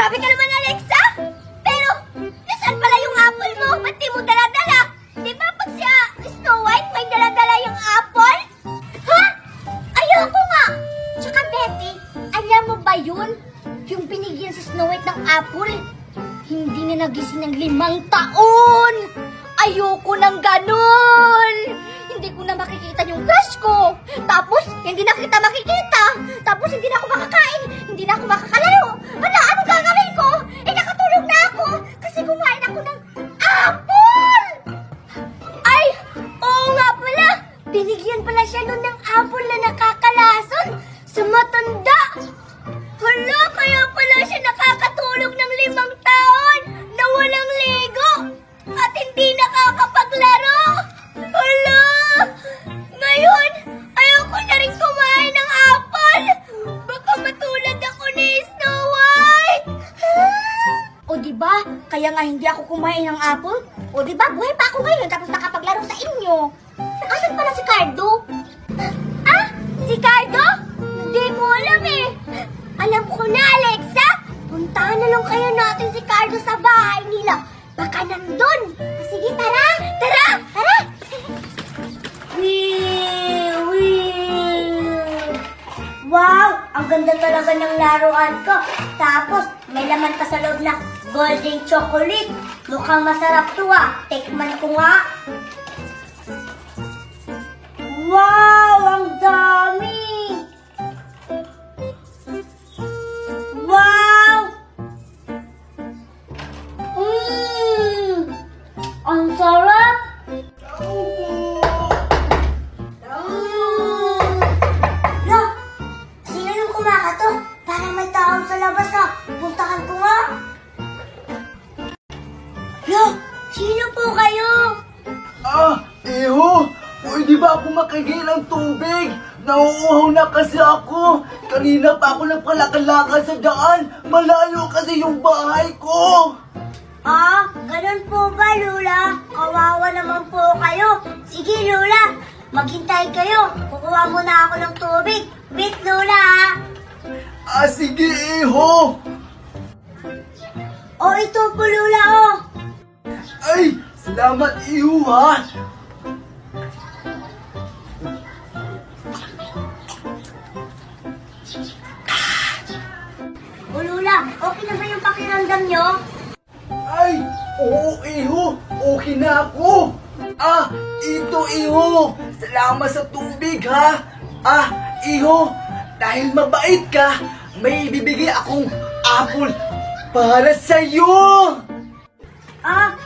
Grabe ka naman, Alexa! Pero, nasaan pala yung apple mo? Ba't di mo dala-dala? Di ba pag si Snow White may dala-dala yung apple? Ha? Ayoko nga! Tsaka, Betty, alam mo ba yun? Yung binigyan si Snow White ng apple, hindi na nagising ng 5 taon! Ayoko ng ganun! Hindi ko na makikita yung crush ko. Tapos, hindi na kita makikita. Tapos, hindi na ako makakain. Hindi na ako makakalaro. Hala, ano gagawin ko? Eh, nakatulog na ako. Kasi kumain ako ng apple! Ay, oo nga pala. Binigyan pala siya nun ng apple na nakakalason sa matanda. Hala, kaya pala siya nakakatulog ng 5 taon na walang ligo at hindi nakakapaglaro. Hala! Ngayon, ayoko na rin kumain ng apple. Baka matulad ako ni Snow White. O diba? Kaya nga hindi ako kumain ng apple. O diba? Buhay pa ako ngayon tapos nakapaglaro sa inyo. Asan pala si Cardo? Ah? Si Cardo? Hindi ko alam eh. Alam ko na, Alexa. Puntahan na lang kayo natin si Cardo sa bahay nila. Baka nandun. Sige, tara! Tara! Tara! Wow! Ang ganda talaga ng laruan ko. Tapos, may laman pa sa loob na golden chocolate. Mukhang masarap to ah. Tikman ko nga. Wow! Ang dami! Wow! Ang sarap! Lo, sino yung kumakatok? Parang may tao sa labas ha. Puntahan ko nga. Lo, sino po kayo? Iho! Pwede ba ako makigil ng tubig? Nauuhaw na kasi ako. Kanina pa ako nagpalakad-lakad sa daan. Malayo kasi yung bahay ko. Ganun po ba, Lola? Kawawa naman po kayo. Sige, Lola. Maghintay kayo. Kukuha muna ako ng tubig. Wait, Lola, ha? Sige, Iho! Ito po, Lola, Ay, salamat, Iho, ha? Lola, okay na ba yung pakiramdam nyo? Ay, oo, Iho! Okay na ako! Ito, Iho! Salamat sa tubig, ha? Iho! Dahil mabait ka, may ibibigay akong apple para sa'yo!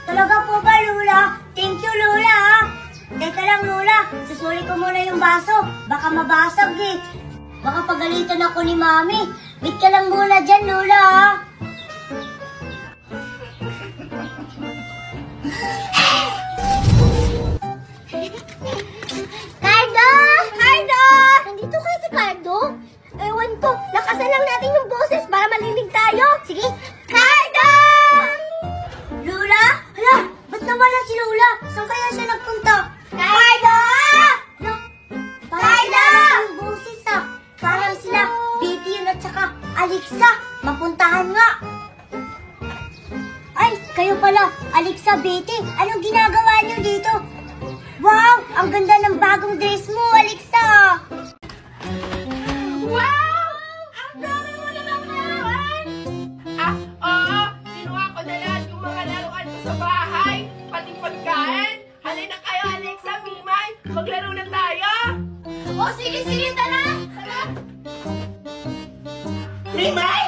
Talaga po ba, Lola? Thank you, Lola, ha? Teka lang, Lola. Susuli ko muna yung baso. Baka mabasag, eh. Baka pagalitan ako ni Mami. Wait ka lang muna dyan, Lola, ha? Cardo! Cardo! Nandito kayo si Cardo? Ewan ko. Lakasan lang natin yung boses para malinig tayo. Sige. Cardo! Lola? Hala, ba't nawala si Lola? Saan kaya siya nagpunta? Cardo! Cardo! Yung boses ah. Parang sila Betty yun at saka Alexa. Mapuntahan nga. Ay, kayo pala. Alexa, Betty. Anong ginagawa niyo dito? Wow! Ang ganda ng bagong dress mo, Alexa! Wow! Ang dami mo namang laruan! Oo. Kinuha ko na lahat yung mga laruan ko sa bahay. Pati pagkain. Halina kayo, Alexa, Mimay. Maglaro na tayo. Sige, tara. Tara. Mimay!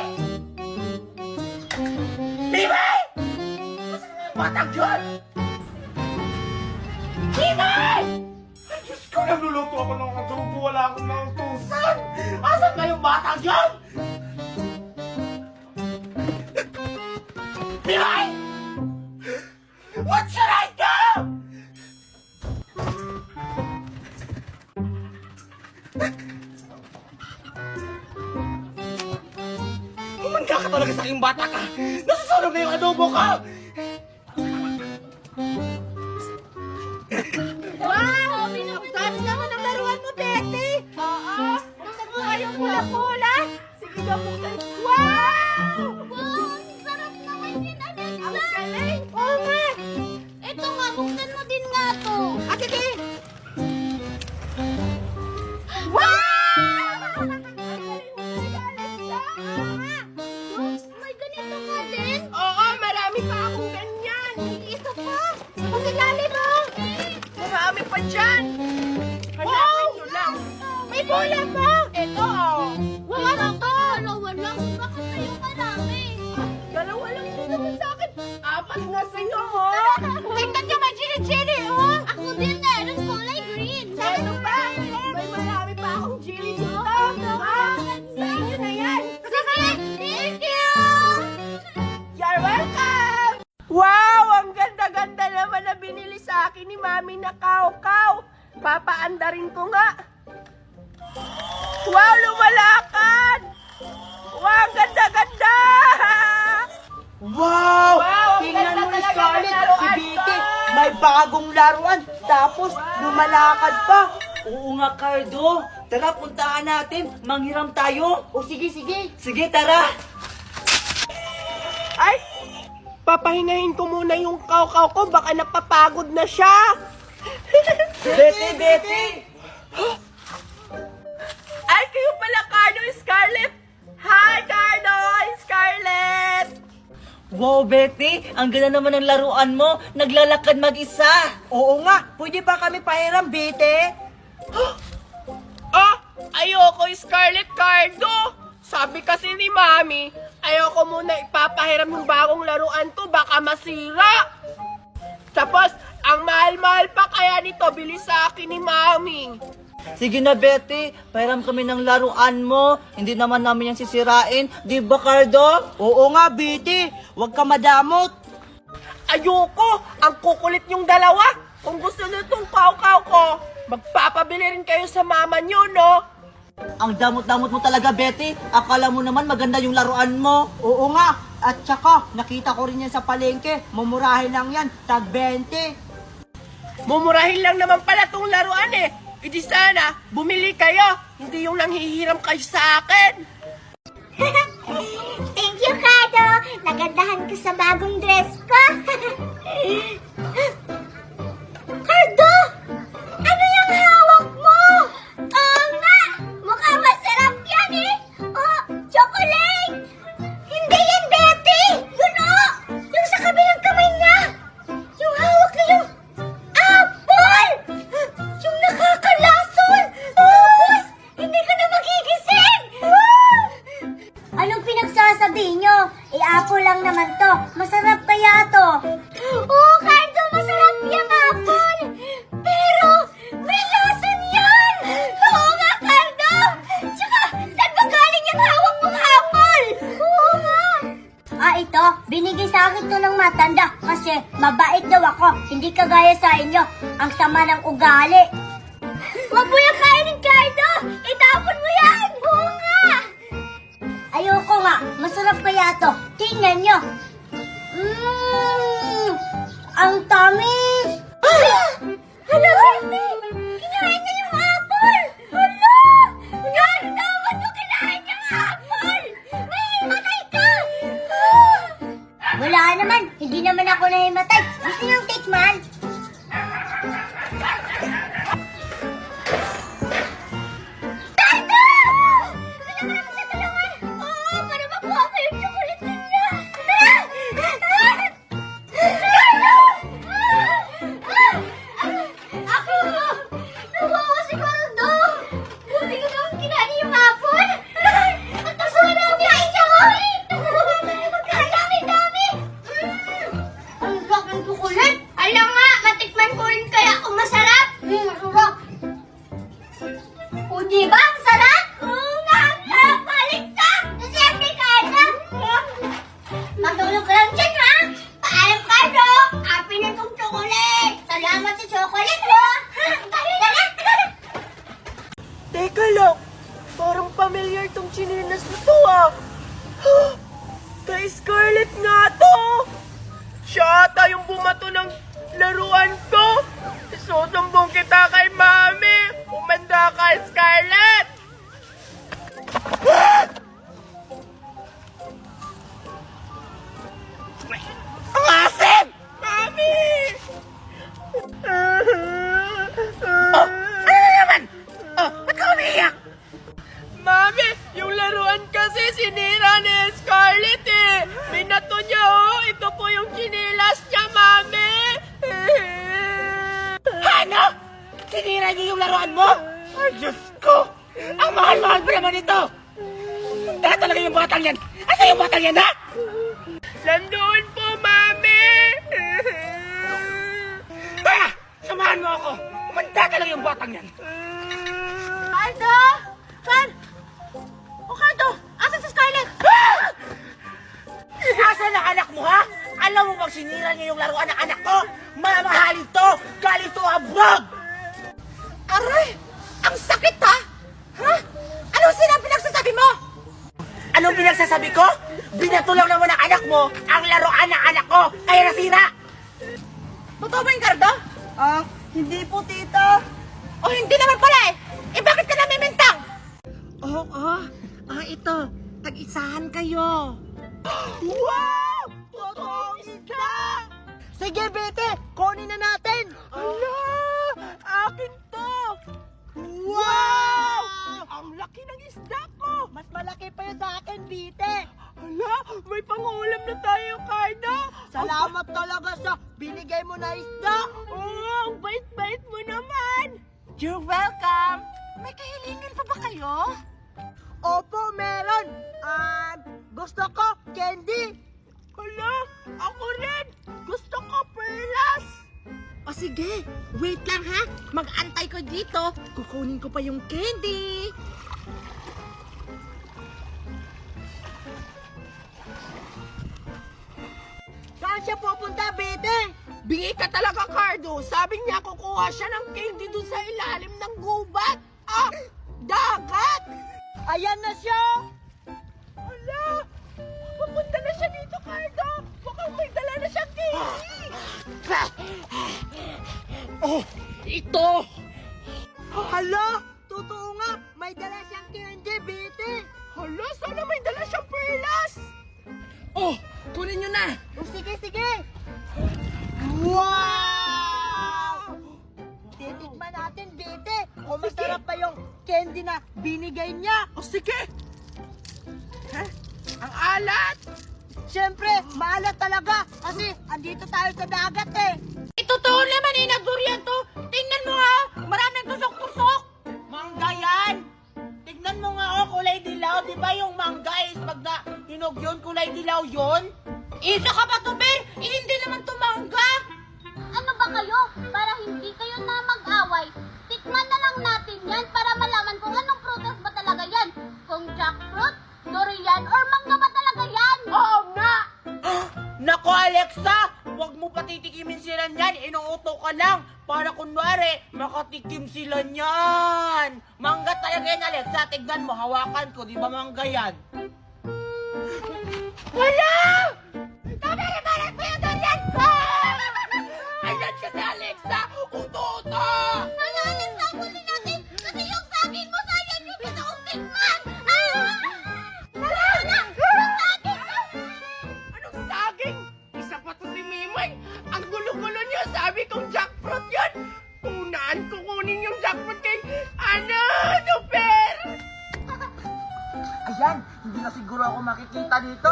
Mimay! Asan na yung batang dyan? Mimay! Ay, Diyos ko, nagluluto ako ng adobo. Wala akong nautusan. Asan na yung bata dyan? Mimay! What should I do? Kumanda ka talaga sa aking bata ka. Nasusunog na yung adobo ko. Wow! Pinapagdami naman ang laruan mo, Betty! Oo! Buksan mo nga yung pula-pula! Sige daw, buksan. Wow! Wow! bola mo! Ito, oh. Wala ka! Dalawa lang. Bakit sa'yo marami? Dalawa lang ito naman sa akin. Apat na sa'yo, oh. Tingnan niyo, may chili-chili, oh! Ako din meron kulay green. Ano ba? May marami pa akong chili dito. Sa inyo na yan. Sige! Thank you! You're welcome! Wow! Ang ganda-ganda naman na binili sa akin ni Mami na kaukaw. Papaandarin ko nga. Wow! Lumalakad! Wow! Ang ganda-ganda! Wow! Wow, ang Tingnan ganda mo, talaga Scarlett, ng si laruan Vicky, ko. may bagong laruan, tapos lumalakad pa. Oo nga, Cardo. Tara, puntahan natin. Manghiram tayo. O sige, sige. Sige, tara. Ay! Papahingahin ko muna yung kaukaw ko. Baka napapagod na siya. Betty, Betty! Ay, kayo pala, Cardo Scarlett. Hi, Cardo Scarlett. Wow, Betty, ang ganda naman ng laruan mo. Naglalakad mag-isa. Oo nga, pwede ba kami pahiram, Betty? Ah, ayoko Scarlett Cardo. Sabi kasi ni Mami, ayoko muna ipapahiram yung bagong laruan to, baka masira. Tapos, ang mahal-mahal pa kaya nito, bili sa akin ni Mami. Sige na, Betty. Pahiram kami ng laruan mo. Hindi naman namin yan sisirain. Di ba, Cardo? Oo nga, Betty. Huwag ka madamot. Ayoko, ang kukulit yung dalawa. Kung gusto nyo itong kaukaw ko, magpapabili rin kayo sa mama nyo, no? Ang damot-damot mo talaga, Betty. Akala mo naman maganda yung laruan mo. Oo nga. At saka, nakita ko rin yan sa palengke. Mumurahin lang yan. Tag 20. Mumurahin lang naman pala itong laruan eh. Hindi sana, bumili kayo. Hindi yung nanghihiram kayo sa akin. Thank you, Cardo! Nagandahan ko sa bagong dress ko. Cardo! Ano yung hawak mo? Oo nga! Mukhang masarap yan eh! Oh, chocolate! Hindi yan, Betty! Yun oh! Yung sa kabilang kamay niya! Yung hawak na yung apple! Yung nakakalason! Tapos, hindi ka na magigising! Anong pinagsasabi nyo? Apple lang naman to. Masarap kaya to? Oo, Cardo, masarap yung apple. Pero, may lason yan! Oo nga, Cardo! Tsaka, saan ba galing yung hawak mong apple? Oo nga! Ito. Binigay sa akin to ng matanda kasi mabait daw ako. Hindi kagaya sa inyo. Ang sama ng ugali. Wag mo yung kainin, Cardo! Itapon mo yan! Oo nga! Ayoko nga. Masarap kaya to. Tingnan nyo. Ang tamis! Hala, Betty! Kinain niya yung apple! Hala! Cardo, ba't mo kinain yung apple? Mahimatay ka! Wala naman. Hindi naman ako nahimatay. Gusto niyong tikman? Cardo! Kailangan naman sa tulungan. Oo, para makuha ko yung chocolate ninyo. Cardo! Ako! Nawawa si Cardo! Buti ko naman kinain yung apple. At masarap ang kain siya ko! Magkadami-dami! Ang sarap ng chocolate! Alam nga, matikman ko rin kaya kung masarap. Masarap! O diba ang sarap? Oo nga! Balik ka! Siyempre, Cardo! Matulog ka lang dyan, ha? Paalam, Cardo! Happy na itong chocolate! Salamat sa chocolate, ha? Tara! Teka lang, parang familiar tong chinilas na to ah. Kay Scarlett nga to. Siya ata yung bumato ng laruan ko. Isusumbong kita kay Mami. Umanda ka, Scarlett. Ang asim! Mami! Ano naman? Ba't ka umiiyak? Mami, yung laruan kasi sinira ni Scarlett eh. Minato niya oh. Ito po yung chinilas niya, Mami. Ano? Sinira niyo yung laruan mo? Ay, Diyos ko! Ang mahal-mahal pa naman ito! Tara talaga yung batang yan! Asa yung batang yan, ha? Nandoon po, Mami! Tara! Samahan mo ako! Kumanda talaga yung batang yan! Cardo! Kan! O Cardo! Asan si Scarlett? Asan ang anak mo, ha? Alam mo bang sinira niya yung laruan ng anak ko? Mamahalin to! Galing to abroad! Aray! Ang sakit ha! Ha? Anong sinabi pinagsasabi mo? Anong pinagsasabi ko? Binato lang naman ng anak mo ang laruan ng anak ko, kaya nasira! Totoo ba yung Cardo? Hindi po, tita. O hindi naman pala eh! Eh bakit ka namimintang? Oo, ito. Tag-isahan kayo. Wow! Totoong isda! Sige, Bete, kunin na natin. Ala! Akin to! Wow! Ang laki ng isda ko! Mas malaki pa yun sa akin, Bete. Hala! May pangulam na tayo, Cardo! Salamat talaga sa binigay mo na isda. Oh, ang bait-bait mo naman! You're welcome! May kahilingan pa ba kayo? Opo, meron. Gusto ko candy. Hala! Ako rin! Gusto ko perlas! O sige, wait lang ha. Mag-antay ko dito. Kukunin ko pa yung candy. Saan siya pupunta, Bete? Bingi ka talaga, Cardo! Sabi niya kukuha siya ng candy dun sa ilalim ng gubat! Ah! Dagat! Ayan na siya. Hala! Pupunta na siya dito, Cardo! Mukhang may dala na siyang candy! Oh! Ito! Hala, totoo nga. May dala siyang candy, Bete. Hala! Sana may dala siyang perlas! Oh! Kunin niyo na! O, sige, sige. Wow! Titikman natin, Bete. Kung masarap pa yung candy na binigay niya. O sige! Ha? Ang alat! Siyempre, maalat talaga. Kasi andito tayo sa dagat eh. Totoo naman eh, nagdurian to. Tingnan mo ha, maraming tusok-tusok. Mangga yan! Tignan mo nga oh, kulay dilaw. Di ba yung mangga is pag na hinog yun, kulay dilaw yun? Isa ka pa to, Ben. Hindi naman tumangga. Ano ba kayo? Para hindi kayo na mag-away, tikman na lang natin yan para malaman kung anong prutas ba talaga yan. Kung jackfruit, durian, or mangga ba talaga yan? Oo nga! Nako Alexa! Huwag mo patitikimin sila niyan. Inuuto ka lang para kunwari makatikim sila niyan. Mangga talaga yan, Alexa. Tignan mo, hawakan ko. Di ba mangga yan? Wala! Nabalibalan ko yung durian ko! Ayan siya si Alexa! Uto-uto! Ano, Alexa, huli natin kasi yung saging mo sayang yung gusto kong tikman. Wala na! Yung saging! Anong saging? Isa pa to si Mimoy. Ang gulo-gulo niya. Sabi kong jackfruit yun. Unaan ko kunin yung jackfruit kay super! Ayan, hindi na siguro ako makikita dito.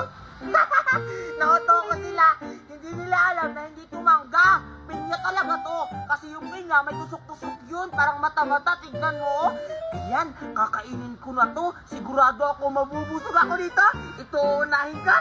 Nauto ko sila. Hindi nila alam na hindi tumangga. Pinya talaga to. Kasi yung pinya may tusok-tusok yun. Parang mata-mata. Tignan mo. Ayan, kakainin ko na to. Sigurado ako mabubusog ako dito. Ito, unahin ka.